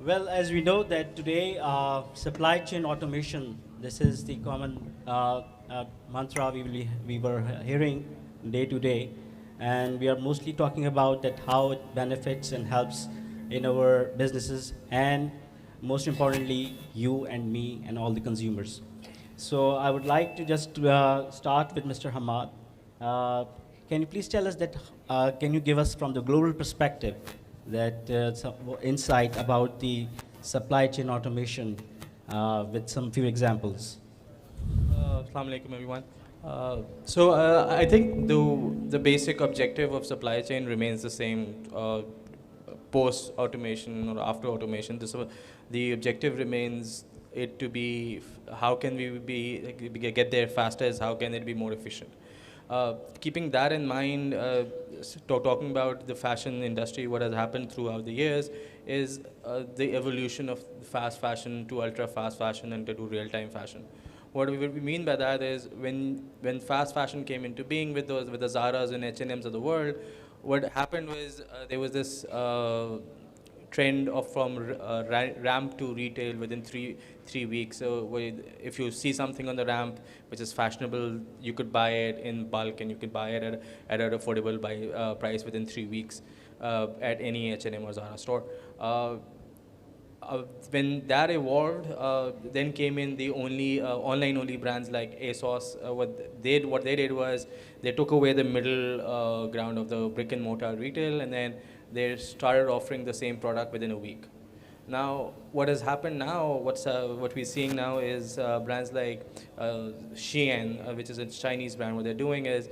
Well, as we know that today, supply chain automation, this is the common mantra we were hearing day to day. And we are mostly talking about that how it benefits and helps in our businesses and most importantly, you and me and all the consumers. So I would like to just start with Mr. Hamad. Uh, can you please tell us that, can you give us from the global perspective that some insight about the supply chain automation with some few examples? Assalamu alaikum, everyone. I think the basic objective of supply chain remains the same post automation or after automation. The objective remains it to be how can we get there faster, is how can it be more efficient. Keeping that in mind, talking about the fashion industry, what has happened throughout the years is the evolution of fast fashion to ultra fast fashion and to real-time fashion. What we mean by that is when fast fashion came into being with the Zaras and H&Ms of the world, what happened was there was this trend of from ramp to retail within three weeks. So if you see something on the ramp which is fashionable, you could buy it in bulk and you could buy it at an affordable price within 3 weeks at any H&M or Zara store. When that evolved, then came in the only online-only brands like ASOS. What they did was they took away the middle ground of the brick and mortar retail, and then they started offering the same product within a week. Now, what has happened now, what we're seeing now is brands like Shein, which is a Chinese brand. What they're doing is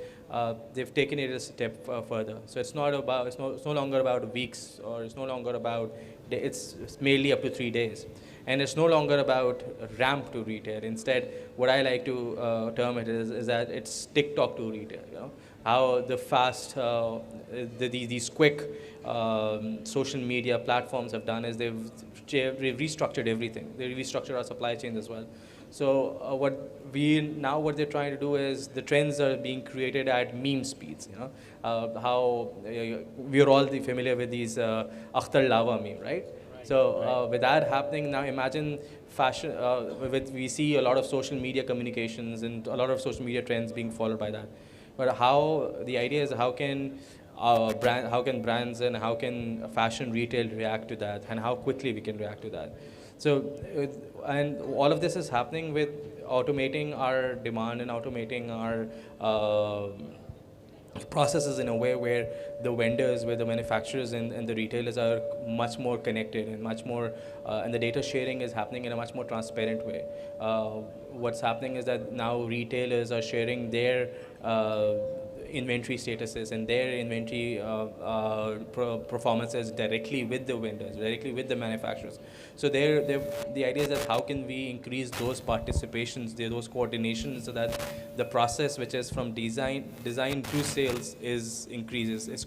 they've taken it a step further. So it's no longer about weeks, or it's no longer about it's mainly up to 3 days, and it's no longer about ramp to retail. Instead, what I like to term it is that it's TikTok to retail. You know how the fast these quick social media platforms have done is they've restructured everything. They restructured our supply chains as well. So what they're trying to do is the trends are being created at meme speeds. How we're all familiar with these Akhtar Lava meme, right? So with that happening now, imagine fashion. We see a lot of social media communications and a lot of social media trends being followed by that. But the idea is how can brands and how can fashion retail react to that, and how quickly we can react to that. So, and all of this is happening with automating our demand and automating our processes in a way where the vendors, where the manufacturers and the retailers are much more connected and much more, and the data sharing is happening in a much more transparent way. What's happening is that now retailers are sharing their inventory statuses and their inventory performances directly with the vendors, directly with the manufacturers. So the idea is that how can we increase those participations, those coordinations, so that the process, which is from design to sales, is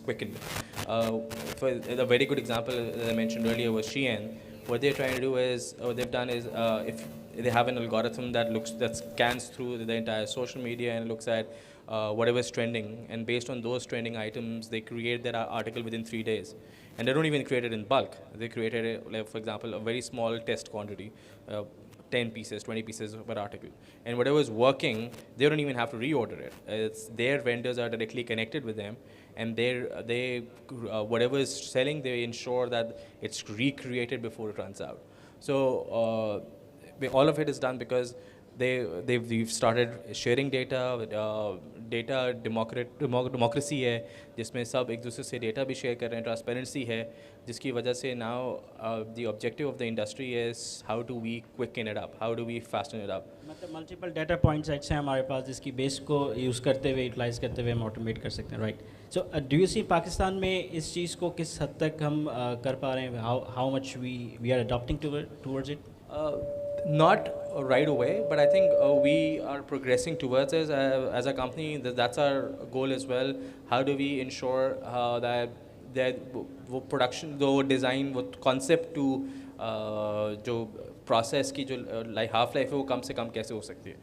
quickened. For a very good example that I mentioned earlier was Shein. What they're trying to do is, what they've done is, if they have an algorithm that scans through the entire social media and looks at whatever's trending, and based on those trending items, they create that article within 3 days. And they don't even create it in bulk. They created it, like, for example, a very small test quantity, 10 pieces, 20 pieces per article. And whatever's working, they don't even have to reorder it. It's their vendors are directly connected with them, and whatever is selling, they ensure that it's recreated before it runs out. So all of it is done because we've started sharing data. Data democracy है, जिसमें सब एक दूसरे से data भी share कर रहे हैं, ट्रांसपेरेंसी है, जिसकी वजह से now the objective of the industry is how do we quicken it up, how do we fasten it up. मतलब मल्टीपल डाटा पॉइंट्स ऐसे हैं हमारे पास जिसकी बेस को यूज़ करते हुए, यूटिलाइज करते हुए हम ऑटोमेट कर सकते हैं, right? So do you see Pakistan में इस चीज़ को किस हद तक हम कर पा रहे हैं? How much we are adopting towards it? Not right away, but I think we are progressing towards it as a company. That's our goal as well. How do we ensure that वो production, वो design, वो concept to जो process की जो half life है वो कम से कम कैसे हो सकती है?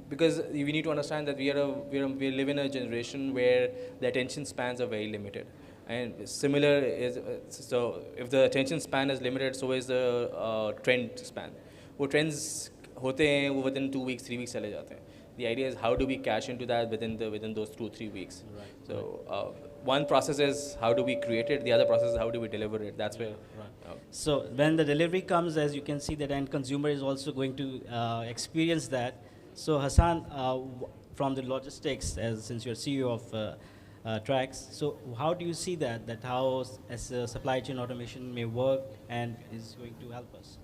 Because we need to understand that we live in a generation where the attention spans are very limited. And similar is so if the attention span is limited, so is the trend span. वो trends होते हैं वो within 2 weeks 3 weeks चले जाते हैं. The idea is how do we cash into that within those 2 3 weeks. Right. So one process is how do we create it, the other process is how do we deliver it. That's where. Right. So when the delivery comes, as you can see, that end consumer is also going to experience that. So Hassan, from the logistics, since you're CEO of Trax, so how do you see that how supply chain automation may work and is going to help us?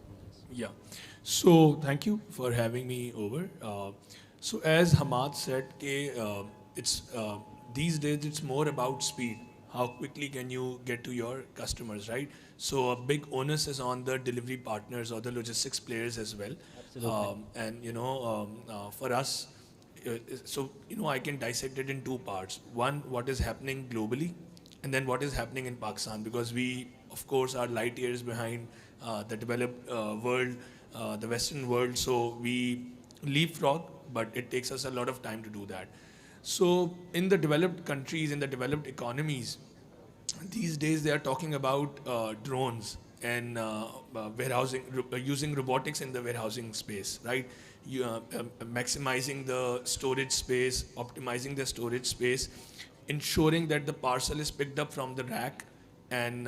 Yeah. So thank you for having me over. So as Hamad said, it's these days it's more about speed. How quickly can you get to your customers, right? So a big onus is on the delivery partners or the logistics players as well. Absolutely. And for us, so I can dissect it in two parts. One, what is happening globally, and then what is happening in Pakistan, because we, of course, are light years behind the developed world, the Western world. So we leapfrog, but it takes us a lot of time to do that. So in the developed countries, in the developed economies, these days they are talking about drones and warehousing, using robotics in the warehousing space, right? Maximizing the storage space, optimizing the storage space, ensuring that the parcel is picked up from the rack and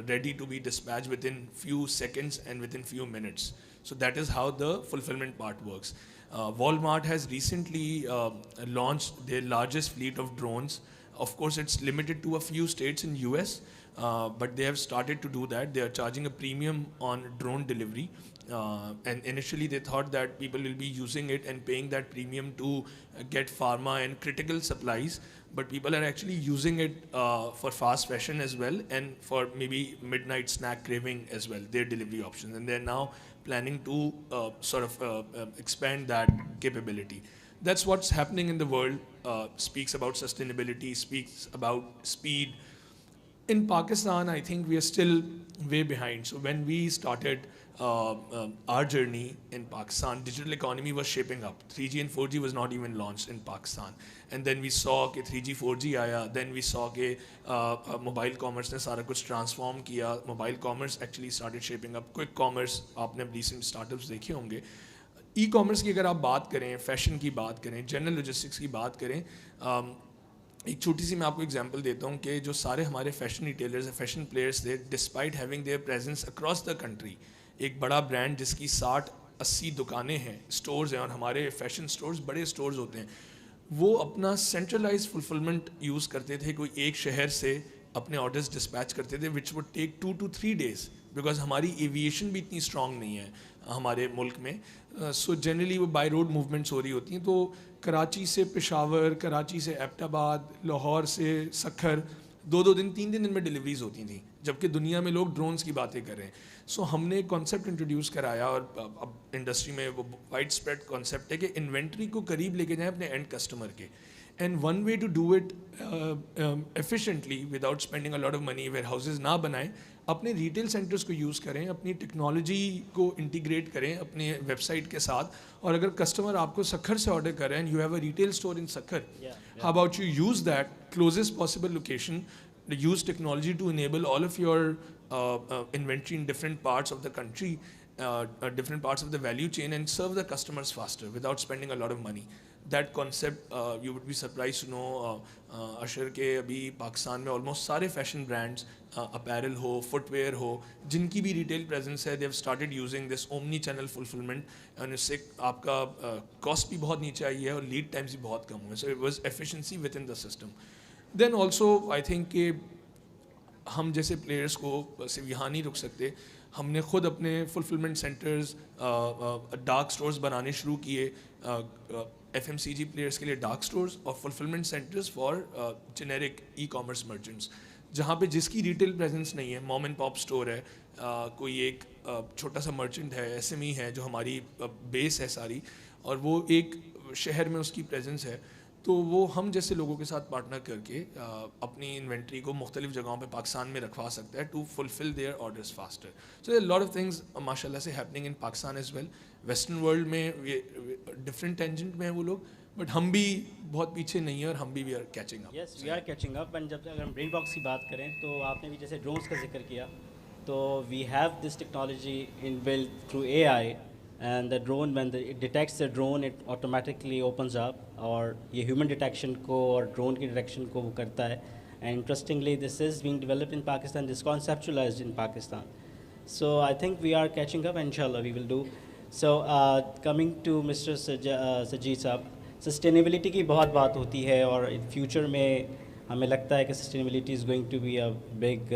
ready to be dispatched within few seconds and within few minutes. So that is how the fulfillment part works. Walmart has recently launched their largest fleet of drones. Of course, it's limited to a few states in US, but they have started to do that. They are charging a premium on drone delivery. And initially they thought that people will be using it and paying that premium to get pharma and critical supplies, but people are actually using it for fast fashion as well, and for maybe midnight snack craving as well, their delivery options. And they're now planning to expand that capability. That's what's happening in the world. Speaks about sustainability, speaks about speed. In Pakistan, I think we are still way behind. So when we started our journey in Pakistan, digital economy was shaping up. 3G and 4G was not even launched in Pakistan. And then we saw कि 3G 4G आया, then we saw कि mobile commerce ने सारा कुछ transform किया. Mobile commerce actually started shaping up. Quick commerce, आपने recent startups देखे होंगे. E-commerce की अगर आप बात करें, फैशन की बात करें, जनरल लॉजिस्टिक्स की बात करें, एक छोटी सी मैं आपको एग्जांपल देता हूँ कि जो सारे हमारे फैशन रिटेलर्स हैं, फैशन प्लेयर्स थे, despite having their presence across the country, एक बड़ा ब्रांड जिसकी 60-80 दुकानें हैं, स्टोर्स हैं, और हमारे फैशन स्टोर्स बड़े स्टोर्स होते हैं, वो अपना सेंट्रलाइज फुलफिलमेंट यूज़ करते थे. कोई एक शहर से अपने ऑर्डर्स डिस्पैच करते थे, which would take 2 to 3 days, because हमारी एविएशन भी इतनी स्ट्रॉन्ग नहीं है हमारे मुल्क में. सो जनरली वो बाई रोड मूवमेंट्स हो रही होती हैं. तो कराची से पेशावर, कराची से एबटाबाद, लाहौर से सखर 2-2 दिन 3 दिन में डिलीवरीज होती थी, जबकि दुनिया में लोग ड्रोन्स की बातें कर रहे हैं. सो हमने कॉन्सेप्ट इंट्रोड्यूस कराया, और अब इंडस्ट्री में वो वाइड स्प्रेड कॉन्सेप्ट है कि इन्वेंट्री को करीब लेके जाएं अपने एंड कस्टमर के. And one way to do it efficiently without spending a lot of money, warehouses ना बनाएं, अपने रिटेल सेंटर्स को यूज़ करें, अपनी टेक्नोलॉजी को इंटीग्रेट करें अपने वेबसाइट के साथ. और अगर कस्टमर आपको सखर से ऑर्डर कर रहे हैं, you have a retail store in Sukkur, how about you use that closest possible location, use technology to enable all of your inventory in different parts of the country, different parts of the value chain, and serve the customers faster without spending a lot of money. That concept, you would be surprised to know, अशर के अभी पाकिस्तान में almost सारे fashion brands, apparel हो, footwear हो, जिनकी भी retail presence है, they have started using this omni channel fulfilment, और इससे आपका कॉस्ट भी बहुत नीचे आई है और लीड टाइम्स भी बहुत कम हुए. So it was efficiency within the system. Then also I think कि हम जैसे प्लेयर्स को सिर्फ यहाँ नहीं रुक सकते. हमने खुद अपने फुलफिलमेंट सेंटर्स, डार्क स्टोर्स बनाने शुरू किए, FMCG प्लेयर्स के लिए डार्क स्टोर्स और fulfilment centres for generic e commerce merchants, जहाँ पे जिसकी रिटेल प्रेजेंस नहीं है, मॉम एंड पॉप स्टोर है, कोई एक छोटा सा मर्चेंट है, SME है, जो हमारी बेस है सारी, और वो एक शहर में उसकी प्रेजेंस है, तो वो हम जैसे लोगों के साथ पार्टनर करके अपनी इन्वेंट्री को मुख्तलिफ जगहों पे पाकिस्तान में रखवा सकता है to fulfil their orders faster. So there lot of things माशाल्लाह से happening in Pakistan as well. Western world में डिफरेंट टेंजेंट में हैं वो लोग, बट हम भी बहुत पीछे नहीं है और हम भी we are catching up. Yes we are catching up. And जब अगर हम ब्रेन बॉक्स की बात करें तो आपने भी जैसे ड्रोन्स का जिक्र किया, तो we have this technology in built through AI. And the drone when it detects the drone it automatically opens up, और ये ह्यूमन डिटेक्शन को और ड्रोन की डिटेक्शन को वो करता है. And interestingly this is being developed in Pakistan, this conceptualised in Pakistan. So I think we are catching up, and inshallah we will do. So coming to Mr. Sajid साहब, sustainability की बहुत बात होती है, और in future में हमें लगता है कि sustainability is going to be a big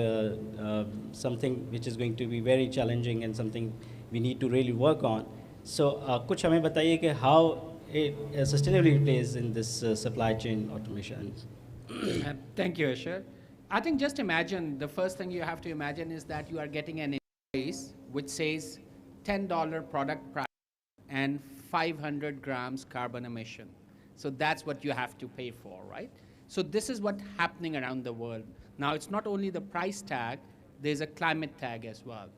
something which is going to be very challenging and something we need to really work on. So कुछ हमें बताइए कि how sustainability plays in this supply chain automation. Thank you, Asher. I think just imagine, the first thing you have to imagine is that you are getting an invoice which says $10 product price and 500 grams carbon emission. So that's what you have to pay for, right? So this is what's happening around the world. Now it's not only the price tag, there's a climate tag as well.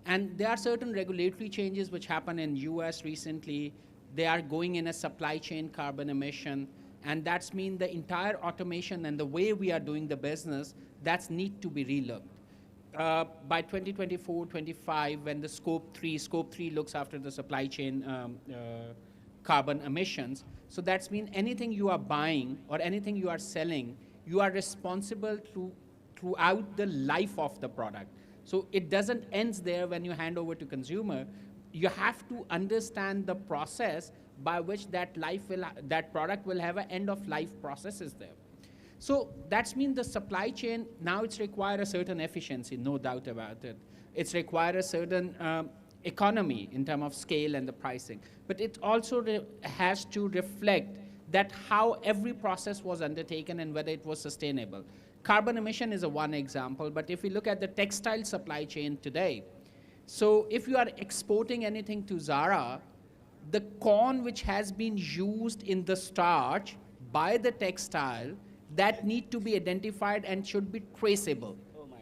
And there are certain regulatory changes which happen in US recently. They are going in a supply chain carbon emission, and that's mean the entire automation and the way we are doing the business, that's need to be relooked. By 2024, 25, when the scope 3 looks after the supply chain carbon emissions. So that's mean anything you are buying or anything you are selling, you are responsible throughout the life of the product. So it doesn't end there when you hand over to consumer. You have to understand the process by which that product will have an end of life processes there. So that's mean the supply chain, now it's require a certain efficiency, no doubt about it. It's require a certain economy in terms of scale and the pricing. But it also has to reflect that how every process was undertaken and whether it was sustainable. Carbon emission is a one example, but if we look at the textile supply chain today, so if you are exporting anything to Zara, the corn which has been used in the starch by the textile, that need to be identified and should be traceable.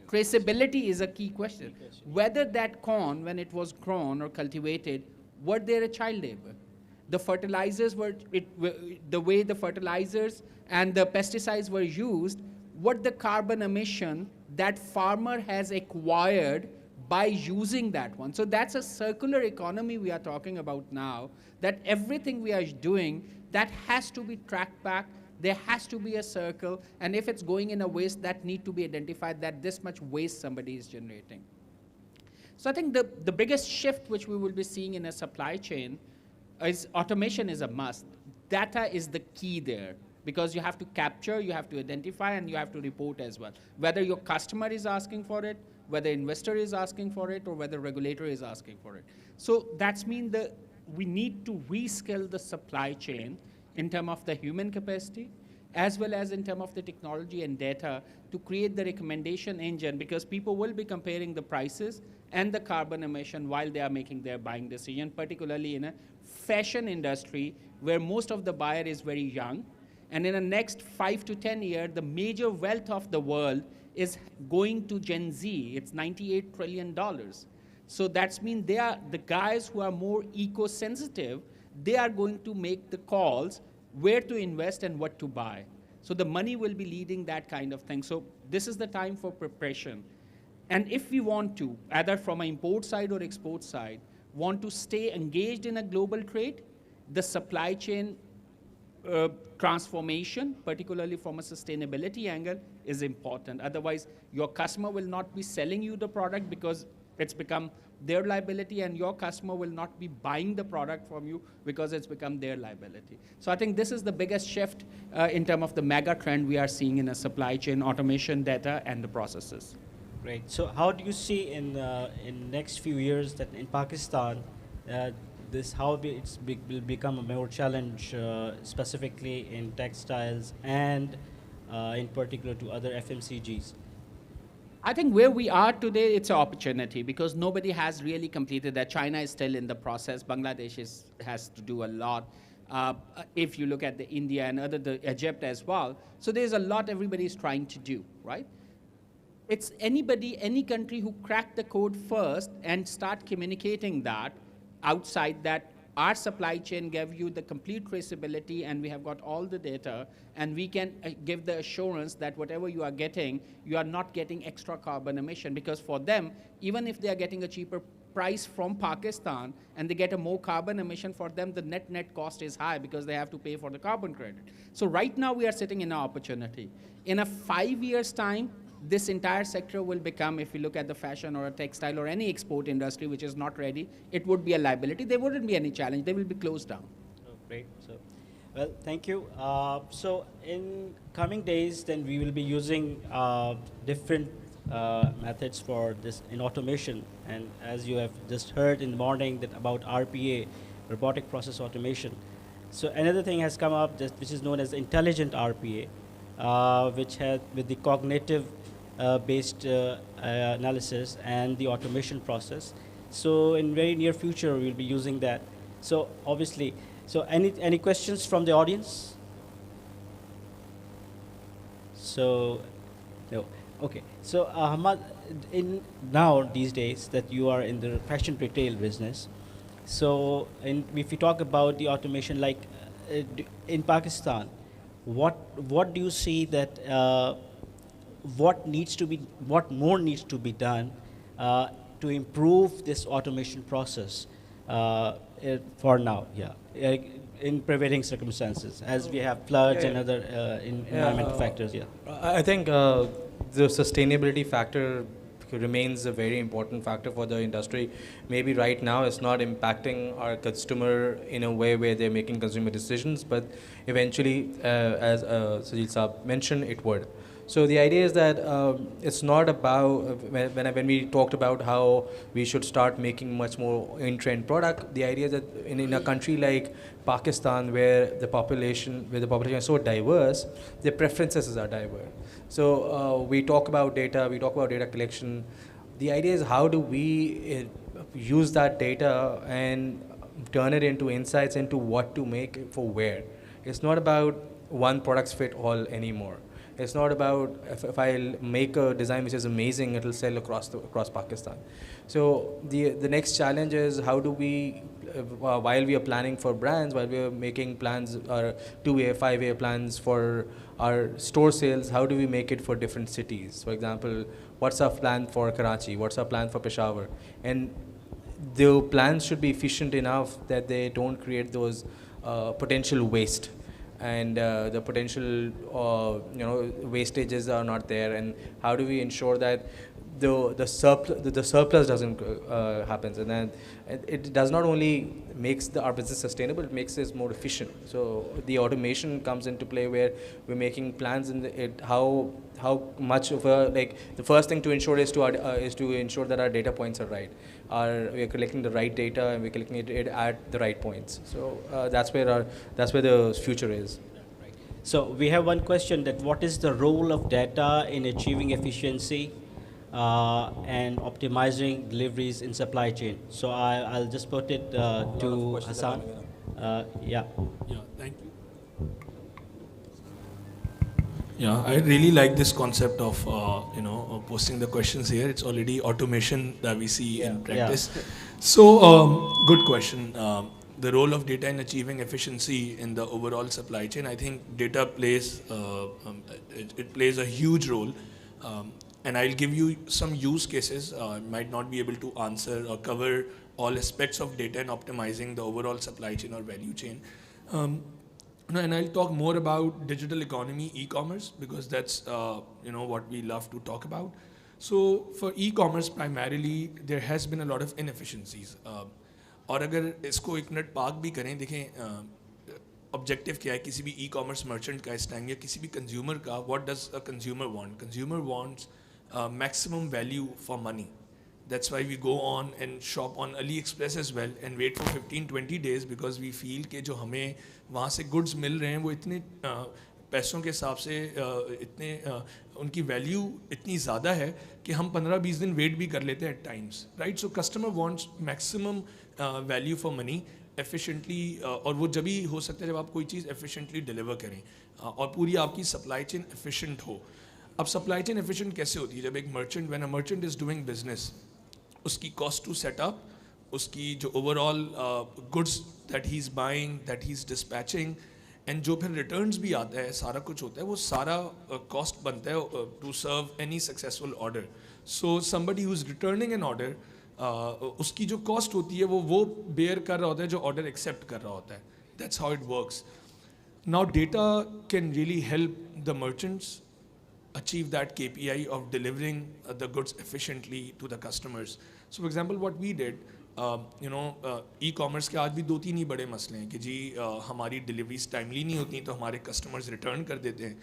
Traceability is a key question. Whether that corn, when it was grown or cultivated, were there a child labor? The fertilizers the way the fertilizers and the pesticides were used, what the carbon emission that farmer has acquired by using that one. So that's a circular economy we are talking about now, that everything we are doing, that has to be tracked back. There has to be a circle, and if it's going in a waste, that need to be identified that this much waste somebody is generating. So I think the biggest shift which we will be seeing in a supply chain is automation is a must. Data is the key there, because you have to capture, you have to identify, and you have to report as well. Whether your customer is asking for it, whether investor is asking for it, or whether regulator is asking for it. So that's mean that we need to reskill the supply chain in terms of the human capacity, as well as in terms of the technology and data to create the recommendation engine, because people will be comparing the prices and the carbon emission while they are making their buying decision, particularly in a fashion industry where most of the buyer is very young. And in the next 5 to 10 years, the major wealth of the world is going to Gen Z. It's $98 trillion. So that's mean they are the guys who are more eco-sensitive. They are going to make the calls where to invest and what to buy. So the money will be leading that kind of thing. So this is the time for preparation. And if we want to, either from an import side or export side, want to stay engaged in a global trade, the supply chain transformation, particularly from a sustainability angle, is important. Otherwise, your customer will not be selling you the product because it's become their liability, and your customer will not be buying the product from you because it's become their liability. So I think this is the biggest shift in terms of the mega trend we are seeing in a supply chain, automation, data, and the processes. Great. So how do you see in next few years that in Pakistan, will become a more challenge, specifically in textiles and in particular to other FMCGs? I think where we are today, it's an opportunity because nobody has really completed that. China is still in the process. Bangladesh has to do a lot. If you look at the India and the Egypt as well. So there's a lot everybody is trying to do, right? It's any country who crack the code first and start communicating that outside that Our supply chain gave you the complete traceability, and we have got all the data, and we can give the assurance that whatever you are getting, you are not getting extra carbon emission, because for them, even if they are getting a cheaper price from Pakistan and they get a more carbon emission, for them the net cost is high because they have to pay for the carbon credit. So right now we are sitting in an opportunity. In a 5 years time, this entire sector will become, if you look at the fashion or a textile or any export industry which is not ready, it would be a liability. There wouldn't be any challenge. They will be closed down. Oh, great. So, well, thank you. So in coming days, then we will be using different methods for this in automation. And as you have just heard in the morning that about RPA, robotic process automation. So another thing has come up, just, which is known as intelligent RPA, which has with the cognitive based analysis and the automation process. So in very near future, we'll be using that. So obviously, so any questions from the audience? So, no. Okay. So Ahmad, in now these days that you are in the fashion retail business, so if you talk about the automation, like in Pakistan, what do you see that what more needs to be done to improve this automation process for now? Yeah, in prevailing circumstances, as we have floods and other environmental factors. Yeah. I think the sustainability factor remains a very important factor for the industry. Maybe right now it's not impacting our customer in a way where they're making consumer decisions, but eventually, as Sajid Saab mentioned, it would. So the idea is that it's not about, when we talked about how we should start making much more in-trend product, the idea is that in a country like Pakistan, where the population is so diverse, their preferences are diverse. So we talk about data collection. The idea is, how do we use that data and turn it into insights into what to make for where. It's not about one products fit all anymore. It's not about if I make a design which is amazing, it'll sell across Pakistan. So the next challenge is, how do we, while we are planning for brands, while we are making plans, or 2-year, 5-year plans for our store sales, how do we make it for different cities? For example, what's our plan for Karachi? What's our plan for Peshawar? And the plans should be efficient enough that they don't create those potential waste. And the potential wastages are not there, and how do we ensure that the surplus doesn't happens, and then it does not only makes our business sustainable, it makes us more efficient. So the automation comes into play, where we're making plans in how much of the first thing to ensure is to ensure that our data points are right. We're collecting the right data, and we're collecting it at the right points. So that's where the future is. So we have one question, that what is the role of data in achieving efficiency and optimizing deliveries in supply chain? So I'll just put it to Hassan. Yeah. Yeah, thank you. Yeah, I really like this concept of posting the questions here. It's already automation that we see in practice. Yeah. So good question. The role of data in achieving efficiency in the overall supply chain. I think data plays it plays a huge role. And I'll give you some use cases. I might not be able to answer or cover all aspects of data and optimizing the overall supply chain or value chain. And I'll talk more about digital economy, e-commerce, because that's what we love to talk about. So for e-commerce primarily, there has been a lot of inefficiencies. और अगर इसको एक minute park भी करें, देखें objective क्या है किसी भी ई-कॉमर्स मर्चेंट का इस टाइम, या किसी भी कंज्यूमर का. What does a consumer want? Consumer wants maximum value for money. That's why we go on and shop on AliExpress as well and wait for 15-20 days, because we feel कि जो हमें वहाँ से goods मिल रहे हैं वो इतने पैसों के हिसाब से इतने उनकी वैल्यू इतनी ज़्यादा है कि हम 15-20 दिन वेट भी कर लेते हैं at times, right. So customer wants maximum value for money efficiently, और वो जब भी हो सकता है जब आप कोई चीज़ एफिशिएंटली डिलीवर करें और पूरी आपकी सप्लाई चेन एफिशिएंट हो. अब सप्लाई चेन एफिशिएंट कैसे होती है? जब एक merchant, when a merchant is doing business, उसकी कॉस्ट टू सेटअप, उसकी जो overall goods that he is buying, that he is dispatching, and जो फिर रिटर्न्स भी आता है, सारा कुछ होता है, वो सारा कॉस्ट बनता है to serve any successful order. So somebody who is returning an order, उसकी जो कॉस्ट होती है वो बेयर कर रहा होता है जो ऑर्डर एक्सेप्ट कर रहा होता है. That's how it works. Now data can really help the merchants achieve that KPI of delivering the goods efficiently to the customers. So for example, what we did, e-commerce के आज भी 2-3 ही बड़े मसले हैं कि जी हमारी डिलीवरीज टाइमली नहीं होती तो हमारे कस्टमर्स रिटर्न कर देते हैं,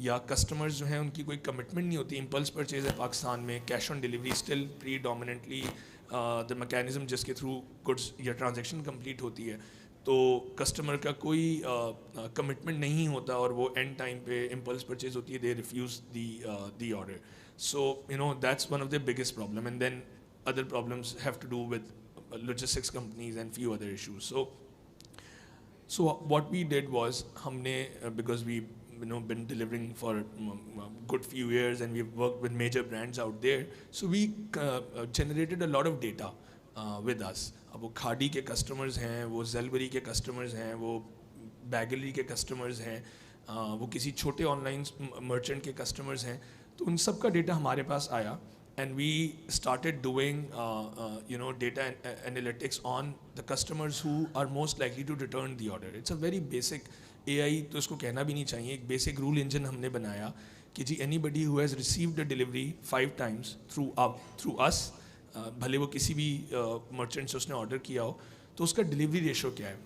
या कस्टमर्स जो हैं उनकी कोई कमिटमेंट नहीं होती. इम्पल्स परचेज है पाकिस्तान में, cash on delivery still predominantly the mechanism जिसके थ्रू गुड्स या ट्रांजेक्शन कंप्लीट होती है. तो कस्टमर का कोई कमिटमेंट नहीं होता और वो एंड टाइम पे इम्पल्स परचेज होती है, they refuse the order. So that's one of the biggest problem, and then other problems have to do with logistics companies and few other issues. So what we did was हमने because we been delivering for good few years and we've worked with major brands out there, so we generated a lot of data with us. अब वो खाड़ी के customers हैं, वो ज़ेलबरी के customers हैं, वो बैगलरी के customers हैं, वो किसी छोटे ऑनलाइन मर्चेंट के customers हैं, तो उन सब का डेटा हमारे पास आया. And we started doing, data analytics on the customers who are most likely to return the order. It's a very basic AI, तो इसको कहना भी नहीं चाहिए, एक basic rule engine हमने बनाया कि जी anybody who has received a delivery 5 times through us, भले वो किसी भी merchant से उसने order किया हो, तो उसका delivery ratio क्या है,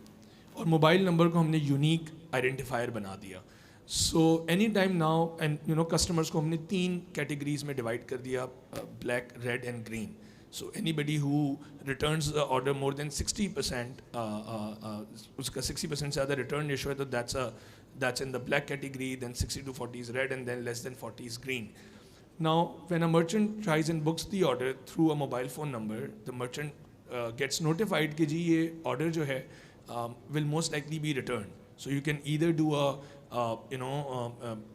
और मोबाइल नंबर को हमने यूनिक आइडेंटिफायर बना दिया. So any time now, end customers को हमने 3 कैटेगरीज में डिवाइड कर दिया, black, red and green. So anybody who returns the order more than 60%, उसका 60% से ज़्यादा रिटर्न रेशो है, तो that's in the black category, then 60 to 40 is red, and then less than 40 is green. Now when a merchant tries and books the order through a mobile phone number, the merchant gets notified कि जी ये order जो है will most likely be returned. So you can either do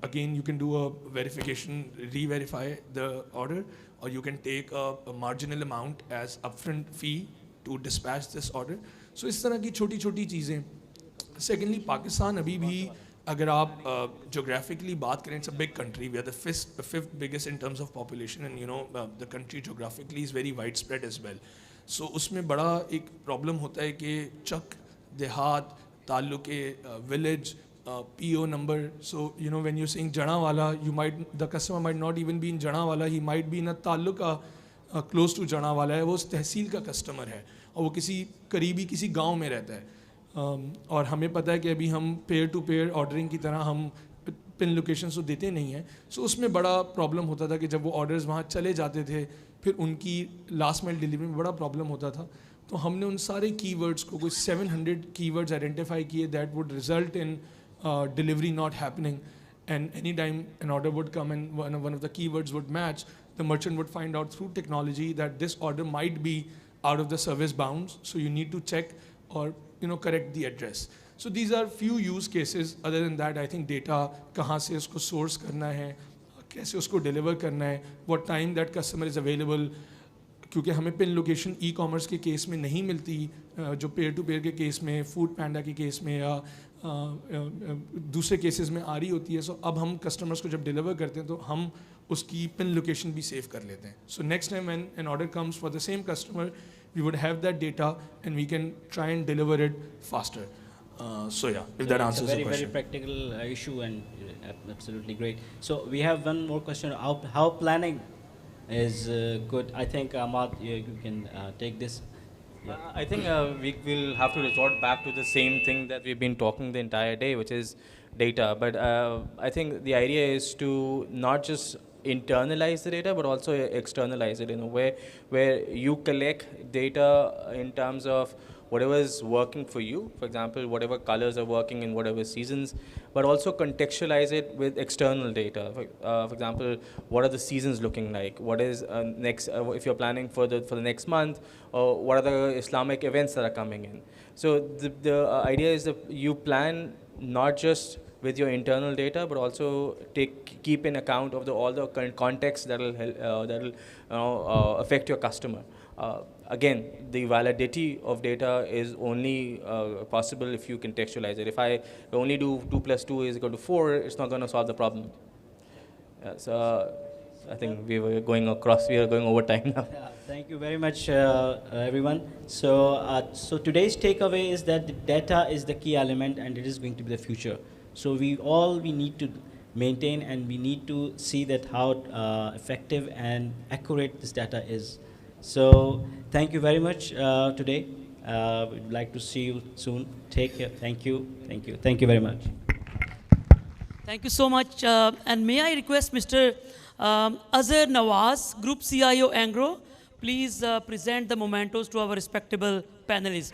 again you can do a verification, re-verify the order, or you can take a marginal amount as upfront fee to dispatch this order. So इस तरह की छोटी छोटी चीज़ें. Secondly, Pakistan अभी भी अगर आप geographically बात करें, it's a big country. We are the fifth biggest in terms of population, and the country geographically is very widespread as well. So उसमें बड़ा एक problem होता है कि चक, देहात, ताल्लुके, village, PO number. So when you're saying Janawala, the customer might not even be in Janawala, he might be in a ताल्लुका close to Janawala है, वो उस तहसील का customer है और वो किसी करीबी किसी गांव में रहता है. और हमें पता है कि अभी हम पेयर टू पेयर ऑर्डरिंग की तरह हम पिन लोकेशन तो देते नहीं हैं. सो उसमें बड़ा प्रॉब्लम होता था कि जब वो ऑर्डर्स वहाँ चले जाते थे, फिर उनकी लास्ट माइल डिलीवरी में बड़ा प्रॉब्लम होता था. तो हमने उन सारे कीवर्ड्स को, कुछ 700 कीवर्ड्स आइडेंटिफाई किए that would result in delivery not happening, and anytime an order would come and one of the keywords would match, the merchant would find out through technology that this order might be out of the service bounds, so you need to check or correct the address. So these are few use cases. Other than that, I think data कहाँ से उसको source करना है, कैसे उसको deliver करना है, what time that customer is available, क्योंकि हमें पिन लोकेशन ई कॉमर्स के केस में नहीं मिलती, जो पेयर टू पेयर के केस में, फूड पैंडा के केस में या दूसरे केसेस में आ रही होती है. सो अब हम कस्टमर्स को जब डिलीवर करते हैं तो हम उसकी पिन लोकेशन भी सेव कर लेते हैं. So next time when an order comes for the same customer, we would have that data and we can try and deliver it faster. So yeah, if that answers the question. Very practical issue, and absolutely great. So we have one more question. How planning is good? I think Ahmad, you can take this. Yeah. I think we will have to resort back to the same thing that we've been talking the entire day, which is data. But I think the idea is to not just internalize the data, but also externalize it in a way where you collect data in terms of whatever is working for you, for example, whatever colors are working in whatever seasons, but also contextualize it with external data. For example, what are the seasons looking like? What is next, if you're planning for the next month, or what are the Islamic events that are coming in? So the idea is that you plan not just with your internal data, but also keep in account of all the context that will affect your customer. Again, the validity of data is only possible if you contextualize it. If I only do 2 plus 2 is equal to 4, it's not going to solve the problem. So I think we are going over time now. Yeah, thank you very much, everyone. So today's takeaway is that the data is the key element, and it is going to be the future. So we need to maintain, and we need to see that how effective and accurate this data is. So thank you very much today. We'd like to see you soon. Take care. Thank you. Thank you. Thank you very much. Thank you so much. And may I request Mr. Azhar Nawaz, Group CIO Angro, please present the mementos to our respectable panelists.